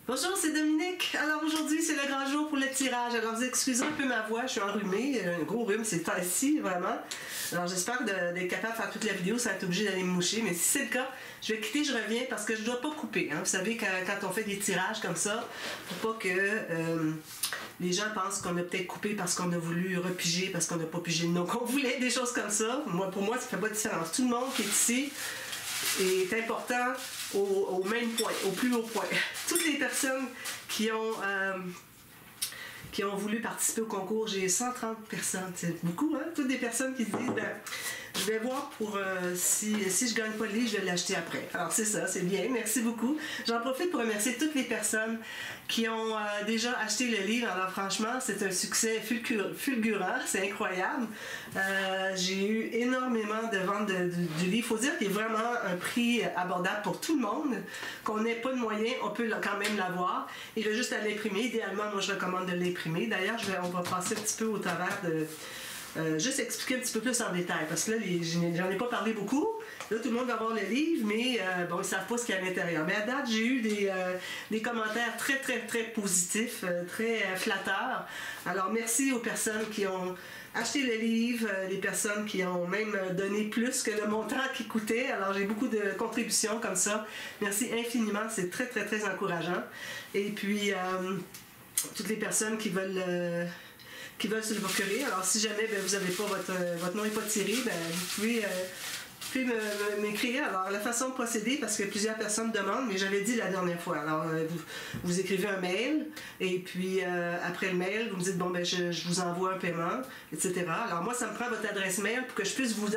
Bonjour, c'est Dominique. Alors aujourd'hui, c'est le grand jour pour le tirage. Alors vous excusez un peu ma voix, je suis enrhumée, un gros rhume, c'est temps-ci, vraiment. Alors j'espère d'être capable de faire toute la vidéo sans être obligé d'aller me moucher, mais si c'est le cas, je vais quitter, je reviens parce que je ne dois pas couper. Hein. Vous savez, quand on fait des tirages comme ça, faut pas que les gens pensent qu'on a peut-être coupé parce qu'on a voulu repiger, parce qu'on n'a pas pigé le nom qu'on voulait, des choses comme ça. Pour moi, ça fait pas de différence. Tout le monde qui est ici est important au même point, au plus haut point. Toutes les personnes qui ont voulu participer au concours, j'ai 130 personnes, c'est beaucoup, hein? Toutes des personnes qui se disent, ben, je vais voir pour si je gagne pas le livre, je vais l'acheter après. Alors c'est ça, c'est bien, merci beaucoup. J'en profite pour remercier toutes les personnes qui ont déjà acheté le livre. Alors franchement, c'est un succès fulgurant, c'est incroyable. J'ai eu énormément de ventes du livre. Il faut dire qu'il est vraiment un prix abordable pour tout le monde. Qu'on n'ait pas de moyens, on peut quand même l'avoir. Il reste juste à l'imprimer. Idéalement, moi je recommande de l'imprimer. D'ailleurs, on va passer un petit peu au travers de... juste expliquer un petit peu plus en détail, parce que là, j'en ai pas parlé beaucoup. Là, tout le monde va voir le livre, mais bon, ils ne savent pas ce qu'il y a à l'intérieur. Mais à date, j'ai eu des commentaires très, très, très positifs, très flatteurs. Alors, merci aux personnes qui ont acheté le livre, les personnes qui ont même donné plus que le montant qui coûtait. Alors, j'ai beaucoup de contributions comme ça. Merci infiniment, c'est très, très, très encourageant. Et puis, toutes les personnes qui veulent se le procurer. Alors, si jamais vous n'avez pas votre nom n'est pas tiré, vous pouvez m'écrire. Alors, la façon de procéder, parce que plusieurs personnes demandent, mais j'avais dit la dernière fois. Alors, vous écrivez un mail, et puis après le mail, vous me dites, bon, ben, je vous envoie un paiement, etc. Alors, moi, ça me prend votre adresse mail pour que je puisse vous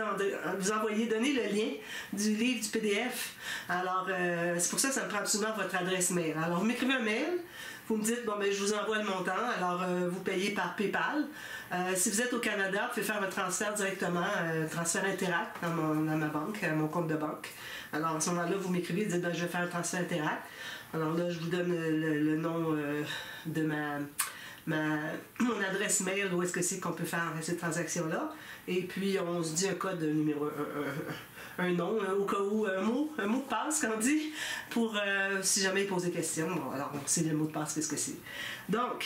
envoyer, donner le lien du livre, du PDF. Alors, c'est pour ça que ça me prend absolument votre adresse mail. Alors, vous m'écrivez un mail. Vous me dites, bon, ben, je vous envoie le montant, alors vous payez par PayPal. Si vous êtes au Canada, vous pouvez faire votre transfert directement, transfert Interact dans ma banque, à mon compte de banque. Alors à ce moment-là, vous m'écrivez, vous dites, ben, je vais faire un transfert Interact. Alors là, je vous donne le nom de mon adresse mail, où est-ce que c'est qu'on peut faire cette transaction-là. Et puis, on se dit un code numéro un nom, au cas où, un mot de passe, qu'on dit, pour si jamais il pose des questions. Bon, alors, on sait le mot de passe, qu'est-ce que c'est. Donc,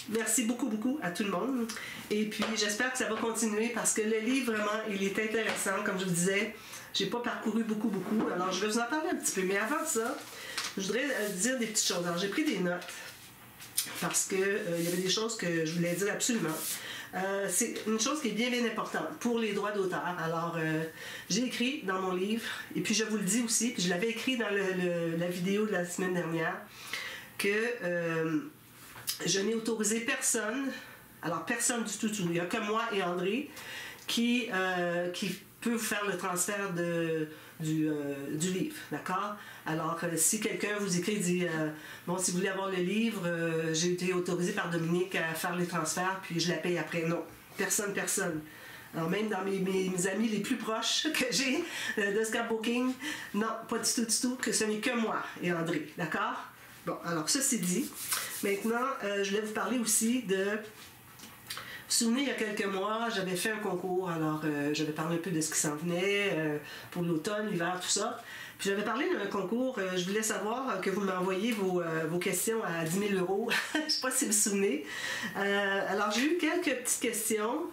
merci beaucoup, beaucoup à tout le monde. Et puis, j'espère que ça va continuer parce que le livre, vraiment, il est intéressant. Comme je vous disais, j'ai pas parcouru beaucoup. Alors, je vais vous en parler un petit peu. Mais avant ça, je voudrais dire des petites choses. Alors, j'ai pris des notes parce que il y avait des choses que je voulais dire absolument. C'est une chose qui est bien importante pour les droits d'auteur. Alors, j'ai écrit dans mon livre, et puis je vous le dis aussi, puis je l'avais écrit dans la vidéo de la semaine dernière, que je n'ai autorisé personne, alors personne du tout, il n'y a que moi et André, qui peut faire le transfert du livre, d'accord? Alors, si quelqu'un vous écrit et dit bon, si vous voulez avoir le livre, j'ai été autorisé par Dominique à faire les transferts, puis je la paye après. Non, personne. Alors, même dans mes amis les plus proches que j'ai de scrapbooking, non, pas du tout, que ce n'est que moi et André, d'accord? Bon, alors, ceci dit, maintenant, je voulais vous parler aussi de... Vous vous souvenez, il y a quelques mois, j'avais fait un concours, alors j'avais parlé un peu de ce qui s'en venait pour l'automne, l'hiver, tout ça. Puis j'avais parlé d'un concours, je voulais savoir que vous m'envoyiez vos questions à 10 000 €. Je ne sais pas si vous vous souvenez. Alors j'ai eu quelques petites questions.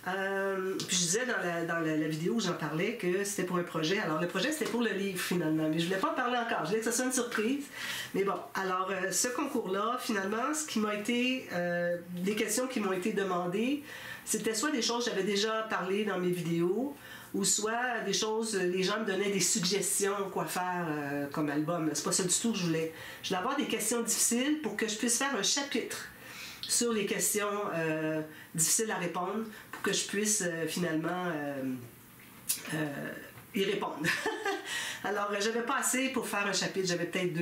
Puis je disais dans la vidéo où j'en parlais que c'était pour un projet. Alors le projet c'était pour le livre finalement, mais je voulais pas en parler encore, je voulais que ce soit une surprise. Mais bon, alors ce concours-là, finalement, ce qui m'a été, des questions qui m'ont été demandées, c'était soit des choses que j'avais déjà parlé dans mes vidéos, ou soit des choses, les gens me donnaient des suggestions quoi faire comme album. C'est pas ça du tout que je voulais. Je voulais avoir des questions difficiles pour que je puisse faire un chapitre sur les questions difficiles à répondre pour que je puisse finalement y répondre. Alors, j'avais pas assez pour faire un chapitre. J'avais peut-être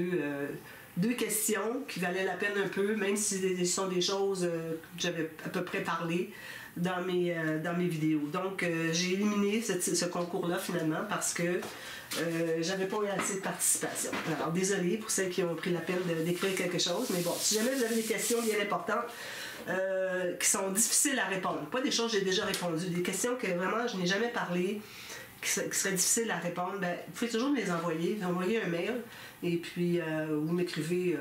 deux questions qui valaient la peine un peu, même si ce sont des choses que j'avais à peu près parlé dans mes vidéos. Donc, j'ai éliminé ce concours-là finalement parce que j'avais pas eu assez de participation. Alors, désolée pour celles qui ont pris la peine d'écrire quelque chose, mais bon, si jamais vous avez des questions bien importantes qui sont difficiles à répondre, pas des choses que j'ai déjà répondues, des questions que vraiment je n'ai jamais parlé, qui seraient difficiles à répondre, ben, vous pouvez toujours me les envoyer. Vous envoyez un mail, Et puis, vous m'écrivez,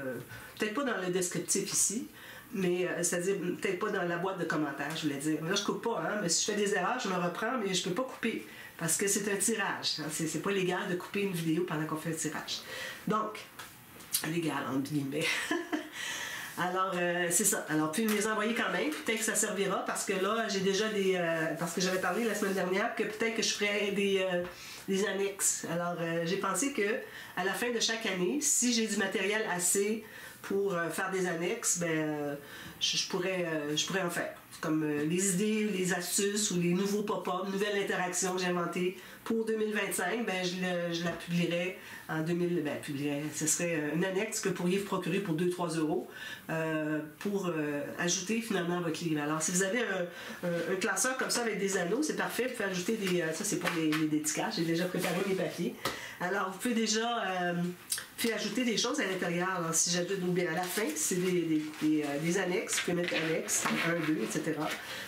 peut-être pas dans le descriptif ici, mais c'est-à-dire peut-être pas dans la boîte de commentaires, je voulais dire. Là, je coupe pas, hein, mais si je fais des erreurs, je me reprends, mais je peux pas couper, parce que c'est un tirage. Hein, c'est pas légal de couper une vidéo pendant qu'on fait un tirage. Donc, légal, entre guillemets. Alors, c'est ça. Alors, puis me les envoyer quand même. Peut-être que ça servira parce que là, j'ai déjà des... parce que j'avais parlé la semaine dernière que peut-être que je ferais des annexes. Alors, j'ai pensé que à la fin de chaque année, si j'ai du matériel assez pour faire des annexes, ben, je pourrais en faire. Comme les idées, les astuces ou les nouveaux pop-up, nouvelles interactions que j'ai inventées pour 2025, ben, je la publierai en 2000. Ben, ce serait une annexe que vous pourriez vous procurer pour 2-3 euros pour ajouter finalement à votre livre. Alors, si vous avez un classeur comme ça avec des anneaux, c'est parfait. Vous pouvez ajouter des. Ça, c'est pour les dédicaces. J'ai déjà préparé mes papiers. Alors, vous pouvez déjà ajouter des choses à l'intérieur. Alors, si j'ajoute à la fin, c'est des annexes. Vous pouvez mettre annexe 1, 2, etc.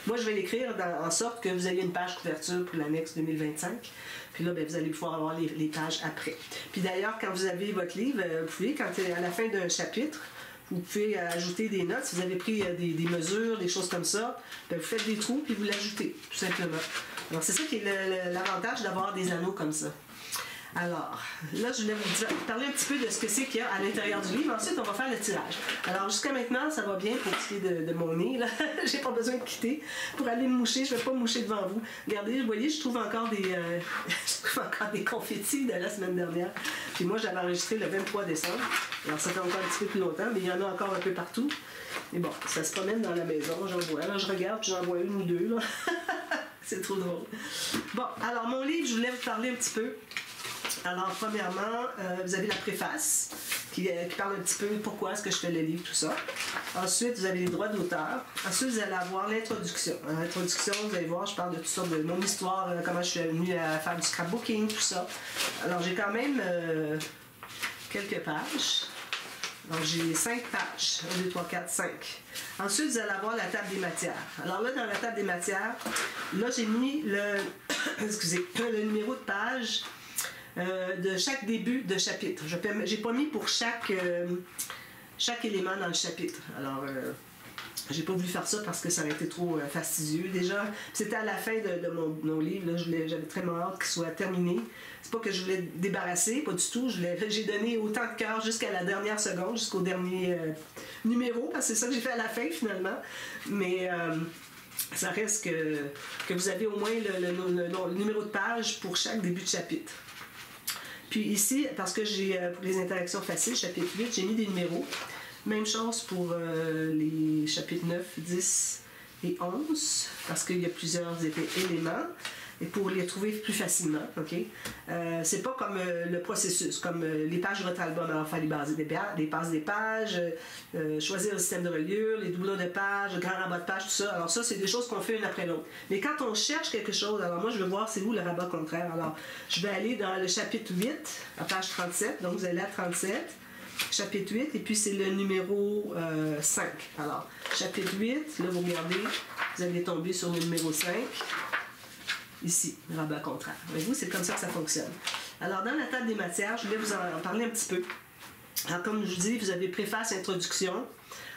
Moi, je vais l'écrire en sorte que vous ayez une page couverture pour l'annexe 2025. Puis là, ben, vous allez pouvoir avoir les pages après. Puis d'ailleurs, quand vous avez votre livre, vous pouvez, quand à la fin d'un chapitre, vous pouvez ajouter des notes. Si vous avez pris des mesures, des choses comme ça, ben, vous faites des trous puis vous l'ajoutez, tout simplement. Alors, c'est ça qui est l'avantage d'avoir des anneaux comme ça. Alors, là, je voulais vous parler un petit peu de ce que c'est qu'il y a à l'intérieur du livre. Ensuite, on va faire le tirage. Alors, jusqu'à maintenant, ça va bien pour ce qui est de mon nez. J'ai pas besoin de quitter pour aller me moucher. Je ne vais pas me moucher devant vous. Regardez, vous voyez, je trouve encore des confettis de la semaine dernière. Puis moi, j'avais enregistré le 23 décembre. Alors, ça fait encore un petit peu plus longtemps, mais il y en a encore un peu partout. Et bon, ça se promène dans la maison, j'en vois. Là, je regarde, puis j'en vois une ou deux. Là. C'est trop drôle. Bon, alors, mon livre, je voulais vous parler un petit peu. Alors, premièrement, vous avez la préface qui parle un petit peu pourquoi est-ce que je fais le livre, tout ça. Ensuite, vous avez les droits d'auteur. Ensuite, vous allez avoir l'introduction. Dans l'introduction, vous allez voir, je parle de toutes sortes de mon histoire, comment je suis venue à faire du scrapbooking, tout ça. Alors, j'ai quand même quelques pages. Donc, j'ai 5 pages. 1, 2, 3, 4, 5. Ensuite, vous allez avoir la table des matières. Alors là, dans la table des matières, là, j'ai mis le numéro de page de chaque début de chapitre. J'ai pas mis pour chaque élément dans le chapitre. Alors, j'ai pas voulu faire ça parce que ça aurait été trop fastidieux. Déjà, c'était à la fin de mon livre. J'avais très hâte qu'il soit terminé. C'est pas que je voulais débarrasser, pas du tout. J'ai donné autant de cœur jusqu'à la dernière seconde, jusqu'au dernier numéro, parce que c'est ça que j'ai fait à la fin finalement. Mais ça reste que vous avez au moins le numéro de page pour chaque début de chapitre. Puis ici, parce que j'ai pour les interactions faciles, chapitre 8, j'ai mis des numéros. Même chose pour les chapitres 9, 10 et 11, parce qu'il y a plusieurs éléments, et pour les trouver plus facilement, OK? C'est pas comme le processus, comme les pages de votre album. Alors, il fallait baser des pages, choisir le système de reliure, les doublons de pages, le grand rabat de pages, tout ça. Alors ça, c'est des choses qu'on fait une après l'autre. Mais quand on cherche quelque chose, alors moi, je veux voir c'est où le rabat contraire. Alors, je vais aller dans le chapitre 8, à page 37, donc vous allez à 37, chapitre 8, et puis c'est le numéro 5. Alors, chapitre 8, là, vous regardez, vous allez tomber sur le numéro 5. Ici, le rabat contraire. Voyez-vous, c'est comme ça que ça fonctionne. Alors, dans la table des matières, je voulais vous en parler un petit peu. Alors, comme je vous dis, vous avez préface, introduction.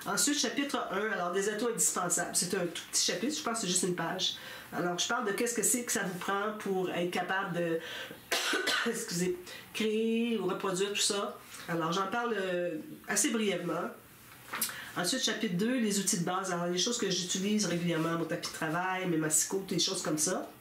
Ensuite, chapitre 1, alors des atouts indispensables. C'est un tout petit chapitre, je pense que c'est juste une page. Alors, je parle de qu'est-ce que c'est que ça vous prend pour être capable de créer ou reproduire tout ça. Alors, j'en parle assez brièvement. Ensuite, chapitre 2, les outils de base. Alors, les choses que j'utilise régulièrement, mon tapis de travail, mes massicots, des choses comme ça.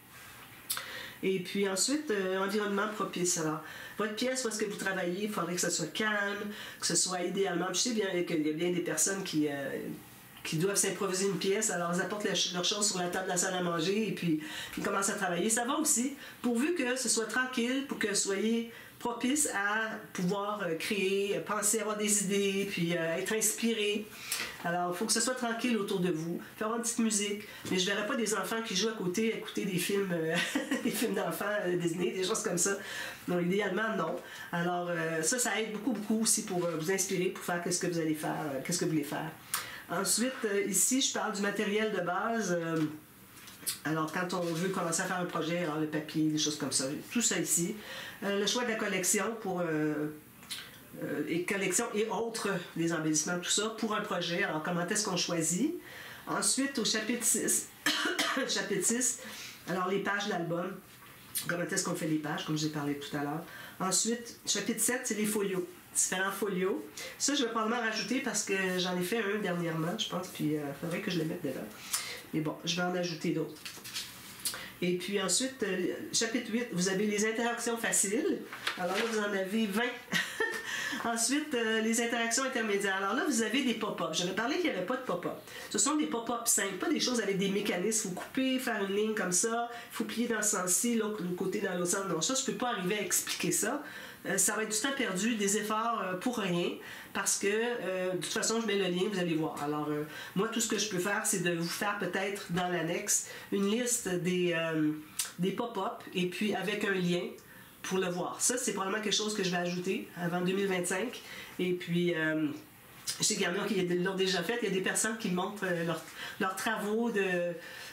Et puis ensuite, environnement propice. Alors, votre pièce, où est-ce que vous travaillez, il faudrait que ce soit calme, que ce soit idéalement. Je sais bien qu'il y a bien des personnes qui doivent s'improviser une pièce, alors ils apportent leurs choses sur la table de la salle à manger et puis ils commencent à travailler. Ça va aussi, pourvu que ce soit tranquille, pour que vous soyez propice à pouvoir créer, penser, avoir des idées, puis être inspiré. Alors, il faut que ce soit tranquille autour de vous, faire une petite musique, mais je ne verrai pas des enfants qui jouent à côté, à écouter des films, des films d'enfants, Disney, des choses comme ça. Non, idéalement, non. Alors, ça aide beaucoup, beaucoup aussi pour vous inspirer, pour faire qu'est-ce que vous allez faire, qu'est-ce que vous voulez faire. Ensuite, ici, je parle du matériel de base. Alors, quand on veut commencer à faire un projet, alors le papier, des choses comme ça, tout ça ici. Le choix de la collection pour et collections et autres, des embellissements, tout ça, pour un projet. Alors, comment est-ce qu'on choisit? Ensuite, au chapitre 6, chapitre 6, alors les pages de l'album, comment est-ce qu'on fait les pages, comme j'ai parlé tout à l'heure. Ensuite, chapitre 7, c'est les folios, différents folios. Ça, je vais probablement rajouter parce que j'en ai fait un dernièrement, je pense, puis il faudrait que je le mette dedans. Mais bon, je vais en ajouter d'autres. Et puis ensuite, chapitre 8, vous avez les interactions faciles. Alors là, vous en avez 20. Ensuite, les interactions intermédiaires. Alors là, vous avez des pop-up. J'avais parlé qu'il n'y avait pas de pop-up. Ce sont des pop-up simples, pas des choses avec des mécanismes. Il faut couper, faire une ligne comme ça, il faut plier dans ce sens-ci, l'autre côté dans l'autre sens. Non, ça, je ne peux pas arriver à expliquer ça. Ça va être du temps perdu, des efforts pour rien, parce que de toute façon, je mets le lien, vous allez voir. Alors, moi, tout ce que je peux faire, c'est de vous faire peut-être dans l'annexe une liste des pop-up, et puis avec un lien pour le voir. Ça, c'est probablement quelque chose que je vais ajouter avant 2025. Et puis, je sais qu'il y en a qui l'ont déjà fait. Il y a des personnes qui montrent leurs travaux de,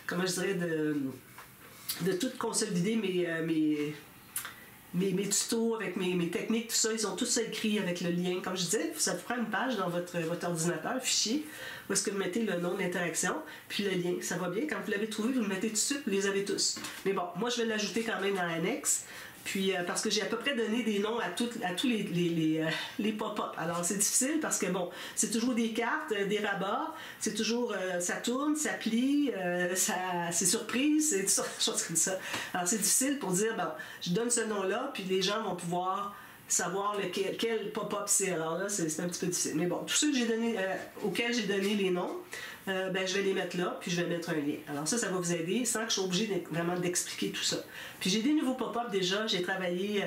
comment je dirais, de tout consolider mes tutos avec mes techniques, tout ça. Ils ont tout ça écrit avec le lien. Comme je disais, ça vous prend une page dans votre ordinateur, fichier, où est-ce que vous mettez le nom d'interaction, puis le lien. Ça va bien. Quand vous l'avez trouvé, vous le mettez tout de suite, vous les avez tous. Mais bon, moi, je vais l'ajouter quand même dans l'annexe. Puis, parce que j'ai à peu près donné des noms à tous les pop-up. Alors, c'est difficile parce que, bon, c'est toujours des cartes, des rabats, c'est toujours, ça tourne, ça plie, c'est surprise, c'est toutes sortes de choses comme ça. Alors, c'est difficile pour dire, bon, je donne ce nom-là, puis les gens vont pouvoir savoir quel pop-up c'est. Alors là, c'est un petit peu difficile. Mais bon, tous ceux que auxquels j'ai donné les noms, ben, je vais les mettre là, puis je vais mettre un lien. Alors ça va vous aider sans que je sois obligée vraiment d'expliquer tout ça. Puis j'ai des nouveaux pop-up déjà. J'ai travaillé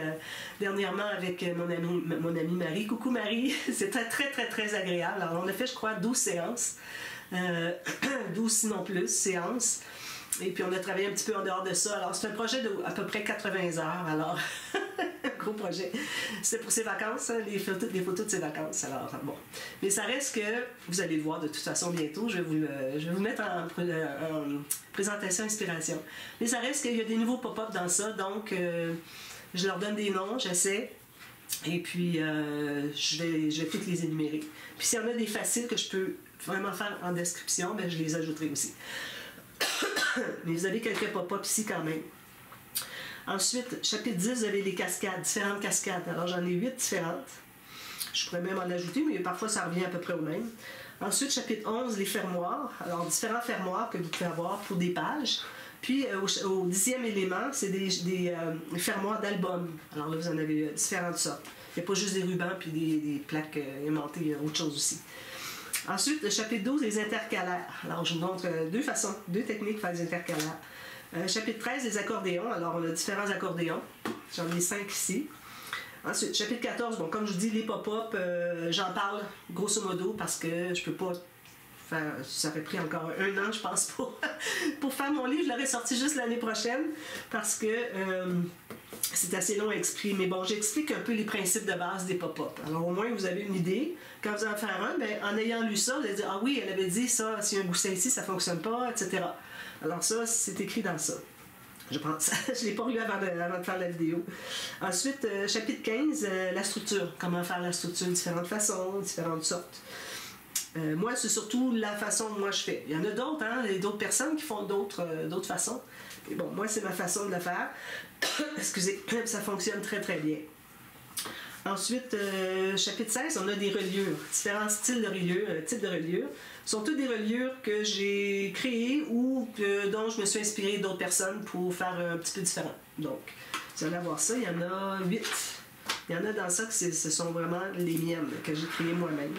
dernièrement avec mon amie Marie. Coucou Marie! C'était très, très, très agréable. Alors on a fait, je crois, 12 séances. 12 sinon plus séances. Et puis on a travaillé un petit peu en dehors de ça. Alors c'est un projet de à peu près 80 heures. Alors, gros projet. C'était pour ses vacances, hein, les photos de ses vacances. Alors bon. Mais ça reste que, vous allez le voir de toute façon bientôt, je vais vous mettre en présentation inspiration. Mais ça reste qu'il y a des nouveaux pop-up dans ça. Donc je leur donne des noms, j'essaie. Et puis je vais toutes les énumérer. Puis s'il y en a des faciles que je peux vraiment faire en description, ben, je les ajouterai aussi. Mais vous avez quelques pop-up ici quand même. Ensuite, chapitre 10, vous avez les cascades, différentes cascades. Alors j'en ai 8 différentes. Je pourrais même en ajouter, mais parfois ça revient à peu près au même. Ensuite, chapitre 11, les fermoirs. Alors différents fermoirs que vous pouvez avoir pour des pages. Puis au 10e élément, c'est des fermoirs d'albums. Alors là, vous en avez différentes sortes. Il n'y a pas juste des rubans puis des plaques aimantées, il y a autre chose aussi. Ensuite, le chapitre 12, les intercalaires. Alors, je vous montre deux techniques pour faire les intercalaires. Chapitre 13, les accordéons. Alors, on a différents accordéons. J'en ai 5 ici. Ensuite, chapitre 14, bon, comme je vous dis, les pop-up, j'en parle grosso modo parce que je peux pas faire... Ça aurait pris encore 1 an, je pense, pour faire mon livre. Je l'aurais sorti juste l'année prochaine parce que... c'est assez long à expliquer, mais bon, j'explique un peu les principes de base des pop-up. Alors au moins, vous avez une idée. Quand vous en faites un, ben, en ayant lu ça, vous allez dire, ah oui, elle avait dit ça, s'il y a un gousset ici, ça ne fonctionne pas, etc. Alors ça, c'est écrit dans ça. Je pense. Je ne l'ai pas lu avant de faire la vidéo. Ensuite, chapitre 15, la structure. Comment faire la structure, différentes façons, différentes sortes. Moi, c'est surtout la façon que moi je fais. Il y en a d'autres, hein, il y a d'autres personnes qui font d'autres façons. Et bon, moi, c'est ma façon de le faire. Excusez, ça fonctionne très, très bien. Ensuite, chapitre 16, on a des reliures. Différents styles de reliures, types de reliures. Ce sont toutes des reliures que j'ai créées ou dont je me suis inspirée d'autres personnes pour faire un petit peu différent. Donc, vous allez voir ça, il y en a 8. Il y en a dans ça que ce sont vraiment les miennes, que j'ai créées moi-même.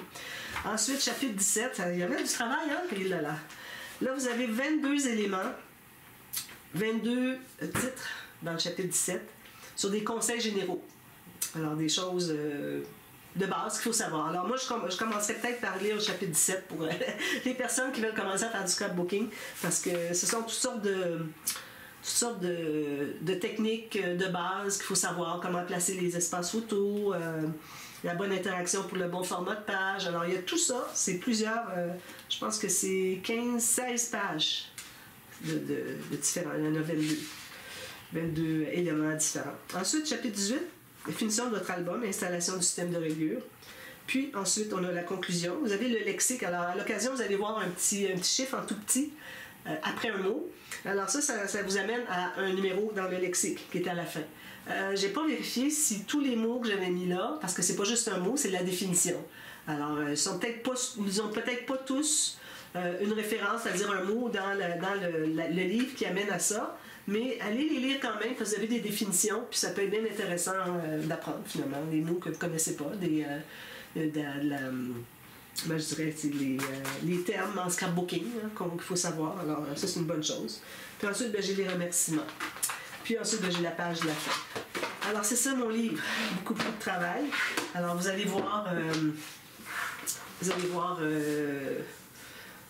Ensuite, chapitre 17, il y avait du travail, hein? Et là, vous avez 22 éléments, 22 titres dans le chapitre 17 sur des conseils généraux. Alors, des choses de base qu'il faut savoir. Alors, moi, je commencerai peut-être par lire le chapitre 17 pour les personnes qui veulent commencer à faire du scrapbooking parce que ce sont toutes sortes de techniques de base qu'il faut savoir, comment placer les espaces photos, la bonne interaction pour le bon format de page. Alors, il y a tout ça. C'est plusieurs, je pense que c'est 15-16 pages de différents. Il y en a 22 éléments différents. Ensuite, chapitre 18, finition de votre album, installation du système de rayure. Puis ensuite, on a la conclusion. Vous avez le lexique. Alors, à l'occasion, vous allez voir un petit chiffre en tout petit après un mot. Alors ça vous amène à un numéro dans le lexique qui est à la fin. J'ai pas vérifié si tous les mots que j'avais mis là, parce que c'est pas juste un mot, c'est la définition. Alors, ils ont peut-être pas tous une référence, c'est-à-dire un mot dans le livre qui amène à ça, mais allez les lire quand même, parce que vous avez des définitions, puis ça peut être bien intéressant d'apprendre finalement, des mots que vous ne connaissez pas, ben, je dirais les termes en scrapbooking qu'il faut savoir. Alors, ça, c'est une bonne chose. Puis ensuite, ben, j'ai les remerciements. Puis ensuite, ben, j'ai la page de la fin. Alors, c'est ça mon livre. Beaucoup de travail. Alors, vous allez voir...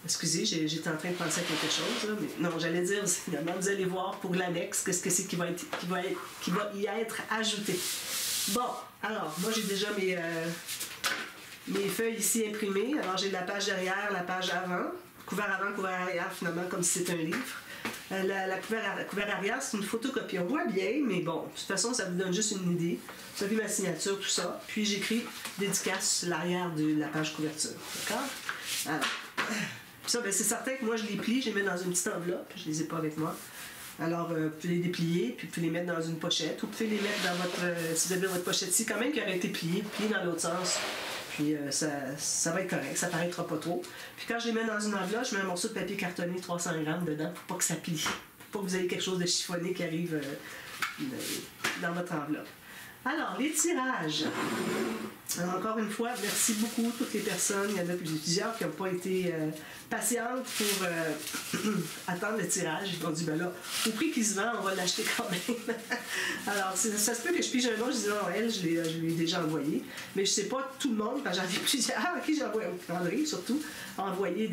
excusez, j'étais en train de penser à quelque chose, là, mais non, j'allais dire finalement, vous allez voir pour l'annexe qu'est-ce que c'est qui va y être ajouté. Bon, alors, moi j'ai déjà mes feuilles ici imprimées. Alors, j'ai la page derrière, la page avant, couvert avant, couvert arrière, finalement, comme si c'était un livre. La couvert arrière, c'est une photocopie. On voit bien, mais bon, de toute façon, ça vous donne juste une idée. Vous avez ma signature, tout ça. Puis, j'écris dédicace sur l'arrière de la page couverture. D'accord? Alors, ça, ben, c'est certain que moi, je les plie, je les mets dans une petite enveloppe. Je les ai pas avec moi. Alors, vous pouvez les déplier, puis vous pouvez les mettre dans une pochette. Ou vous pouvez les mettre dans votre... si vous avez votre pochette ici, quand même qui aurait été pliée dans l'autre sens. Puis ça va être correct, ça paraîtra pas trop. Puis quand je les mets dans une enveloppe, je mets un morceau de papier cartonné 300 grammes dedans pour pas que ça plie. Pour pas que vous ayez quelque chose de chiffonné qui arrive dans votre enveloppe. Alors, les tirages. Alors, encore une fois, merci beaucoup à toutes les personnes. Il y en a plusieurs qui n'ont pas été patientes pour attendre le tirage. Ils ont dit, ben là, au prix qu'il se vend, on va l'acheter quand même. Alors, ça se peut que je pige un nom, je dis non, elle, je l'ai déjà envoyé. Mais je ne sais pas tout le monde, parce que j'en ai plusieurs à qui j'ai envoyé, André surtout, envoyer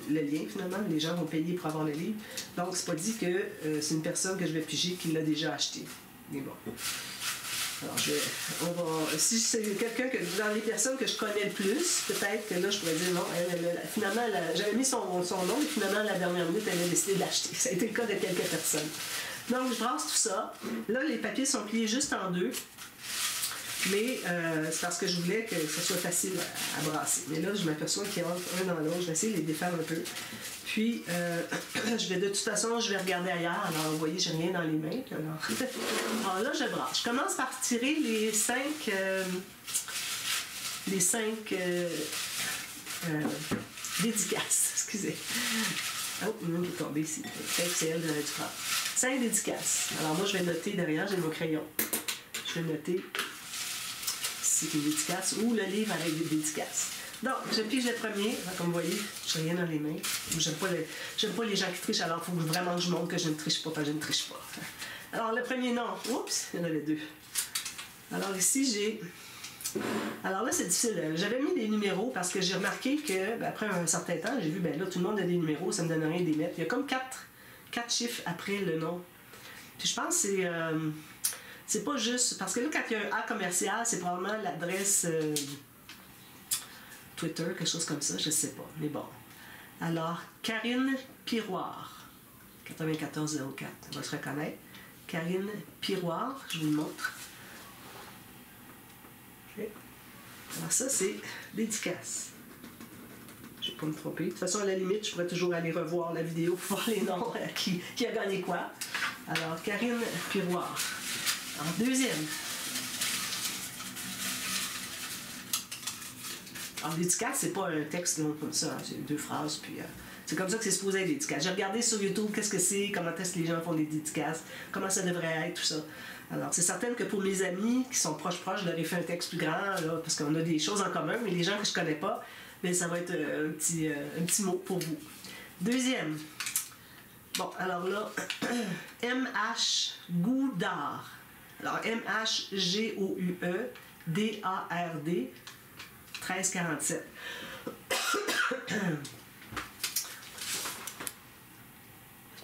le lien finalement, les gens vont payer pour avoir le livre. Donc, c'est pas dit que c'est une personne que je vais piger qui l'a déjà acheté. Mais bon. Alors, si c'est quelqu'un dans les personnes que je connais le plus, peut-être que là, je pourrais dire non, finalement, j'avais mis son nom, et finalement, à la dernière minute, elle a décidé de l'acheter. Ça a été le cas de quelques personnes. Donc, je brasse tout ça. Là, les papiers sont pliés juste en deux. Mais c'est parce que je voulais que ce soit facile à brasser. Mais là, je m'aperçois qu'il y en a un dans l'autre. Je vais essayer de les défaire un peu. Puis, de toute façon, je vais regarder ailleurs. Alors, vous voyez, j'ai rien dans les mains. Alors là, je brasse. Je commence par tirer les cinq dédicaces. Excusez. Oh, il y en a qui est tombé ici. C'est elle de du crâne. 5 dédicaces. Alors, moi, je vais noter derrière. J'ai mon crayon. Je vais noter... c'est une dédicace ou le livre avec des dédicaces. Donc, je pige le premier. Comme vous voyez, je n'ai rien dans les mains. J'aime pas les gens qui trichent, alors il faut vraiment que je montre que je ne triche pas, je ne triche pas. Alors, le premier nom. Oups, il y en avait deux. Alors ici, j'ai... Alors là, c'est difficile. J'avais mis des numéros parce que j'ai remarqué que, après un certain temps, j'ai vu, ben là, tout le monde a des numéros, ça me donne rien de les mettre. Il y a comme quatre chiffres après le nom. Puis je pense que c'est pas juste... Parce que là, quand il y a un A commercial, c'est probablement l'adresse Twitter, quelque chose comme ça, je sais pas. Mais bon. Alors, Karine Piroir, 9404, on va se reconnaître. Karine Piroir, je vous le montre. Okay. Alors ça, c'est dédicace. Je ne vais pas me tromper. De toute façon, à la limite, je pourrais toujours aller revoir la vidéo pour voir les noms qui a gagné quoi. Alors, Karine Piroir. En deuxième. Alors, dédicace, c'est pas un texte long comme ça. Hein. C'est 2 phrases, puis c'est comme ça que c'est supposé être dédicace. J'ai regardé sur YouTube qu'est-ce que c'est, comment est-ce que les gens font des dédicaces, comment ça devrait être, tout ça. Alors, c'est certain que pour mes amis qui sont proches, je leur ai fait un texte plus grand, là, parce qu'on a des choses en commun, mais les gens que je connais pas, bien, ça va être un petit mot pour vous. Deuxième. Bon, alors là, M.H. Goudard. Alors, M-H-G-O-U-E-D-A-R-D, 1347.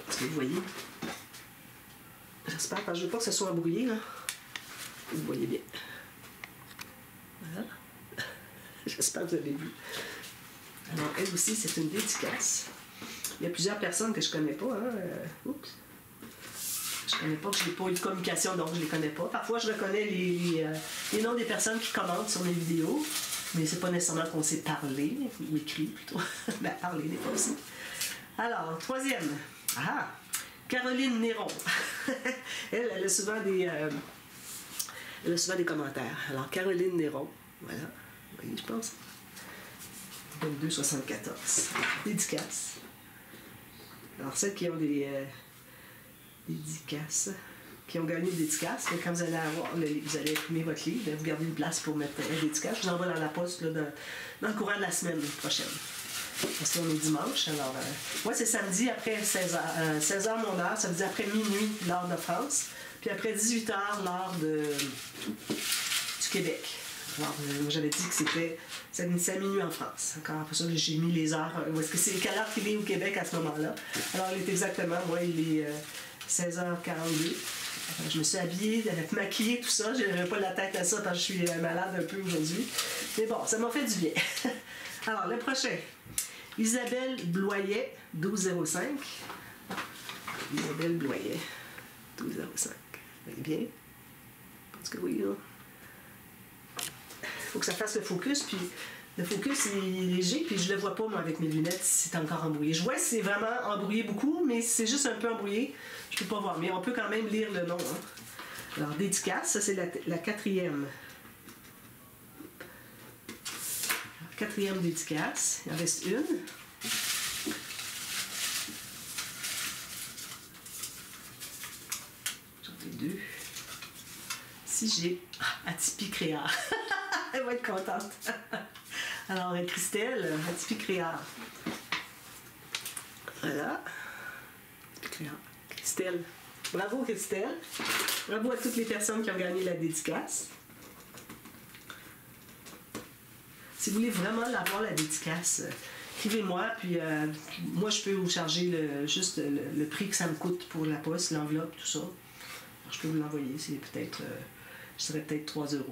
Est-ce que vous voyez? J'espère, parce que je ne veux pas que ce soit embrouillé, là. Vous voyez bien. Voilà. J'espère que vous avez vu. Alors, elle aussi, c'est une dédicace. Il y a plusieurs personnes que je ne connais pas. Hein. Oups. Je connais pas, je n'ai pas eu de communication, donc je les connais pas. Parfois, je reconnais les noms des personnes qui commentent sur mes vidéos, mais c'est pas nécessairement qu'on sait parler, ou écrit plutôt. Ben, parler des fois aussi. Alors, troisième. Ah! Caroline Néron. Elle a souvent des commentaires. Alors, Caroline Néron, voilà. Vous voyez, je pense. 22,74. Dédicace. Alors, celles qui ont des dédicaces, qui ont gagné des dédicaces, quand vous allez avoir le livre, vous allez imprimer votre livre, vous gardez une place pour mettre un dédicace. Je vous envoie dans la poste là, dans le courant de la semaine prochaine. Parce qu'on est dimanche, alors moi c'est samedi après 16h, 16h mon heure, ça veut dire après minuit l'heure de France, puis après 18h l'heure du Québec. Alors j'avais dit que c'était minuit en France. Encore après ça, j'ai mis les heures, est-ce que c'est quelle heure qu'il est au Québec à ce moment-là? Alors il est exactement, moi il est 16h42. Je me suis habillée, maquillée, tout ça, je n'avais pas la tête à ça parce que je suis malade un peu aujourd'hui. Mais bon, ça m'a fait du bien. Alors le prochain. Isabelle Bloyet, 1205. Isabelle Bloyet, 1205. Vous voyez bien? Je pense que oui, là. Il faut que ça fasse le focus, puis le focus est léger, puis je ne le vois pas, moi, avec mes lunettes, si c'est encore embrouillé. Je vois si c'est vraiment embrouillé beaucoup, mais c'est juste un peu embrouillé. Je ne peux pas voir, mais on peut quand même lire le nom. Hein. Alors, dédicace, ça c'est la quatrième. Quatrième dédicace. Il en reste une. J'en ai deux. Si j'ai... Atipi Créa. Elle va être contente. Alors, Christelle, Atipi Créa. Voilà. Christelle. Bravo, Christelle. Bravo à toutes les personnes qui ont gagné la dédicace. Si vous voulez vraiment l'avoir, la dédicace, écrivez-moi, puis moi, je peux vous charger juste le prix que ça me coûte pour la poste, l'enveloppe, tout ça. Alors, je peux vous l'envoyer, c'est peut-être, je dirais peut-être 3 €.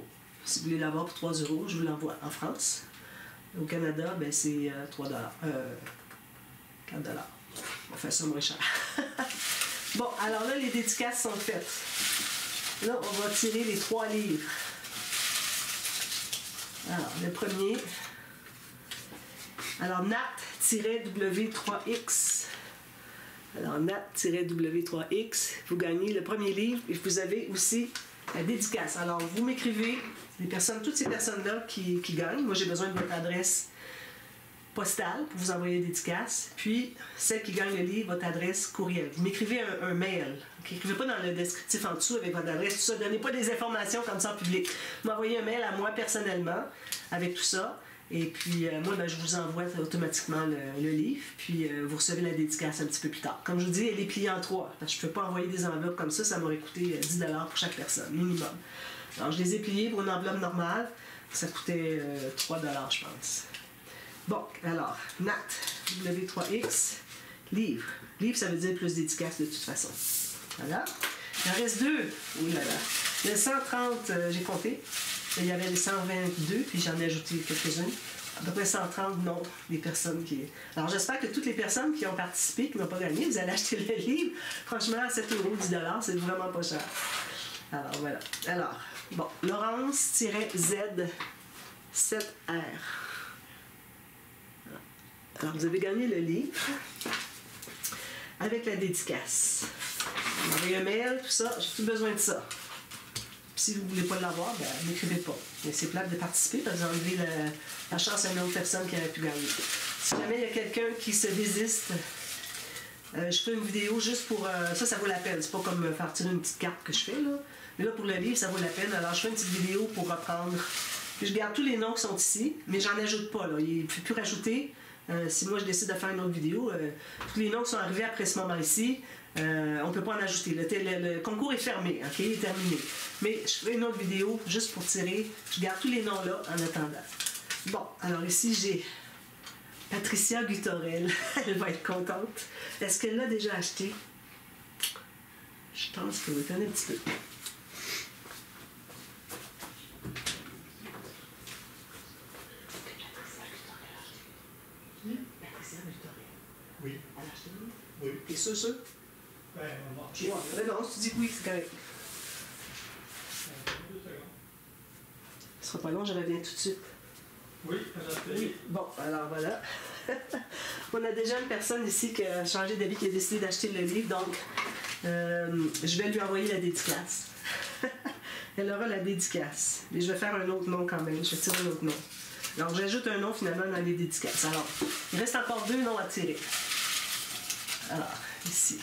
Si vous voulez l'avoir pour 3 €, je vous l'envoie en France. Au Canada, ben, c'est 3 $. 4 $. On va faire ça moins cher. Bon, alors là, les dédicaces sont faites. Là, on va tirer les 3 livres. Alors, le premier. Alors, Nat-W3X. Alors, Nat-W3X, vous gagnez le premier livre et vous avez aussi la dédicace. Alors, vous m'écrivez, toutes ces personnes-là qui gagnent. Moi, j'ai besoin de votre adresse postale pour vous envoyer la dédicace. Puis, celle qui gagne le livre, votre adresse courriel. Vous m'écrivez un mail. Okay? Écrivez pas dans le descriptif en dessous avec votre adresse, tout ça. Donnez pas des informations comme ça en public. Vous m'envoyez un mail à moi personnellement avec tout ça. Et puis, moi, ben, je vous envoie automatiquement le livre. Puis, vous recevez la dédicace un petit peu plus tard. Comme je vous dis, elle est pliée en 3. Parce que je ne peux pas envoyer des enveloppes comme ça. Ça m'aurait coûté 10 $ pour chaque personne, minimum. Alors, je les ai pliées pour une enveloppe normale. Ça coûtait 3 $, je pense. Bon, alors, Nat, W3X, livre. Livre, ça veut dire plus dédicace de toute façon. Voilà. Il en reste 2. Oui, là, là. Il y a 130, j'ai compté. Il y avait les 122, puis j'en ai ajouté quelques-unes. À peu près 130 noms des personnes qui... Alors, j'espère que toutes les personnes qui ont participé, qui n'ont pas gagné, vous allez acheter le livre. Franchement, à 7 €, 10 $, c'est vraiment pas cher. Alors, voilà. Alors, bon, Laurence-Z7R. Alors, vous avez gagné le livre avec la dédicace. Vous avez un mail, tout ça, j'ai tout besoin de ça. Puis si vous ne voulez pas l'avoir, ben, n'écrivez pas. Mais c'est plate de participer parce que vous enlevez la chance à une autre personne qui aurait pu gagner. Si jamais il y a quelqu'un qui se désiste, je fais une vidéo juste pour... ça vaut la peine. C'est pas comme faire tirer une petite carte que je fais, là. Mais là, pour le livre, ça vaut la peine. Alors, je fais une petite vidéo pour reprendre. Puis je garde tous les noms qui sont ici, mais j'en ajoute pas, là. Il ne faut plus rajouter. Si moi je décide de faire une autre vidéo, tous les noms qui sont arrivés après ce moment-ci, on ne peut pas en ajouter. Le concours est fermé, ok, il est terminé. Mais je ferai une autre vidéo juste pour tirer. Je garde tous les noms là en attendant. Bon, alors ici j'ai Patricia Gutorel. Elle va être contente. Est-ce qu'elle l'a déjà acheté? Je pense que vous attendez un petit peu. Oui. Elle a acheté le livre? Oui. T'es sûr? Ben, on va Ouais, mais non, si tu dis que oui, c'est correct. 2 secondes. Ce sera pas long, je reviens tout de suite. Oui, Oui, bon, alors voilà. On a déjà une personne ici qui a changé d'avis, qui a décidé d'acheter le livre, donc je vais lui envoyer la dédicace. Elle aura la dédicace. Mais je vais faire un autre nom quand même, je vais tirer un autre nom. Alors j'ajoute un nom finalement dans les dédicaces. Alors, il reste encore 2 noms à tirer. Alors, ici,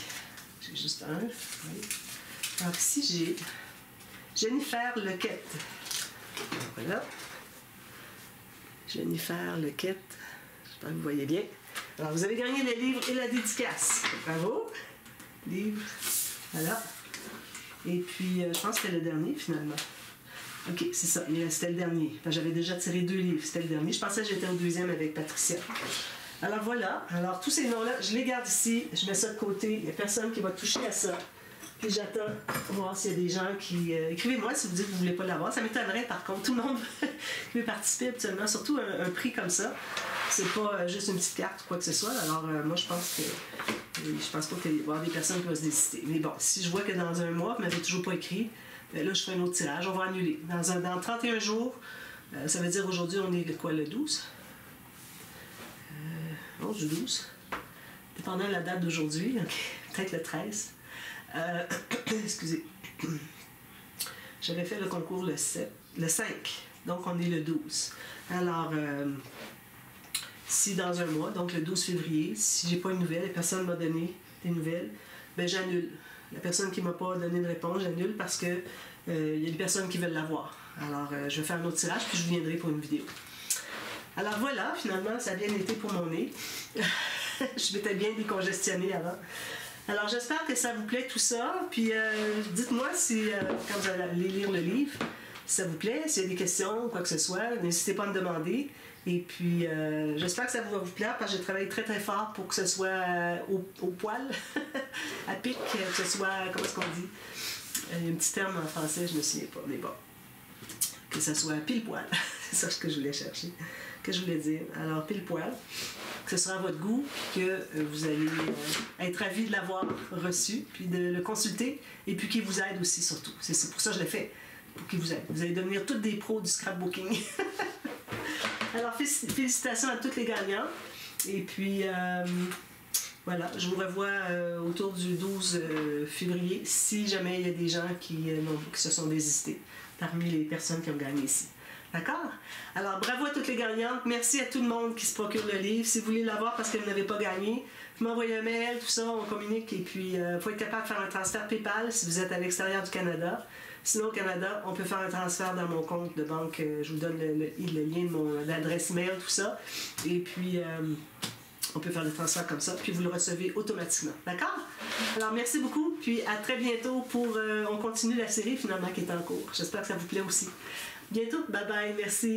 j'ai juste un. Oui. Alors ici, j'ai Jennifer Lequette. Voilà. Jennifer Lequette. J'espère que vous voyez bien. Alors, vous avez gagné le livre et la dédicace. Bravo. Livre. Voilà. Et puis, je pense que c'était le dernier, finalement. OK, c'est ça. C'était le dernier. Enfin, j'avais déjà tiré 2 livres. C'était le dernier. Je pensais que j'étais au 2e avec Patricia. Alors, voilà. Alors, tous ces noms-là, je les garde ici. Je mets ça de côté. Il n'y a personne qui va toucher à ça. Puis j'attends pour voir s'il y a des gens qui... écrivez-moi si vous dites que vous ne voulez pas l'avoir. Ça m'étonnerait, par contre. Tout le monde qui veut participer habituellement. Surtout un prix comme ça. C'est pas juste une petite carte ou quoi que ce soit. Alors, moi, je pense pas qu'il va y avoir des personnes qui vont se désister. Mais bon, si je vois que dans un mois, vous ne m'avez toujours pas écrit, bien là, je fais un autre tirage. On va annuler. Dans 31 jours, ça veut dire aujourd'hui, on est le 12? 11 ou 12? Dépendant de la date d'aujourd'hui. Okay. Peut-être le 13. Excusez. J'avais fait le concours le 5. Donc, on est le 12. Alors, si dans un mois, donc le 12 février, si j'ai pas une nouvelle et personne ne m'a donné des nouvelles, ben j'annule. La personne qui ne m'a pas donné de réponse, j'annule parce que il y a des personnes qui veulent l'avoir. Alors, je vais faire un autre tirage puis je vous viendrai pour une vidéo. Alors voilà, finalement, ça a bien été pour mon nez. Je m'étais bien décongestionnée avant. Alors, j'espère que ça vous plaît tout ça. Puis, dites-moi si, quand vous allez lire le livre, si ça vous plaît, s'il y a des questions ou quoi que ce soit, n'hésitez pas à me demander. Et puis, j'espère que ça va vous plaire parce que j'ai travaillé très très fort pour que ce soit au poil, à pic, que ce soit, comment est-ce qu'on dit? Il y a un petit terme en français, je ne me souviens pas, mais bon. Que ce soit pile poil, c'est ça que je voulais chercher, que je voulais dire. Alors, pile poil, que ce sera à votre goût, que vous allez être ravis de l'avoir reçu, puis de le consulter, et puis qu'il vous aide aussi surtout. C'est pour ça que je l'ai fait, pour qu'il vous aide. Vous allez devenir toutes des pros du scrapbooking. Alors, félicitations à toutes les gagnants. Et puis, voilà, je vous revois autour du 12 février, si jamais il y a des gens qui se sont désistés parmi les personnes qui ont gagné ici. D'accord? Alors, bravo à toutes les gagnantes. Merci à tout le monde qui se procure le livre. Si vous voulez l'avoir parce que vous n'avez pas gagné, vous m'envoyez un mail, tout ça, on communique. Et puis, il faut être capable de faire un transfert PayPal si vous êtes à l'extérieur du Canada. Sinon, au Canada, on peut faire un transfert dans mon compte de banque. Je vous donne le lien de mon adresse mail, tout ça. Et puis, on peut faire le transfert comme ça. Puis, vous le recevez automatiquement. D'accord? Alors, merci beaucoup. Puis, à très bientôt pour... on continue la série, finalement, qui est en cours. J'espère que ça vous plaît aussi. Bientôt. Bye bye. Merci.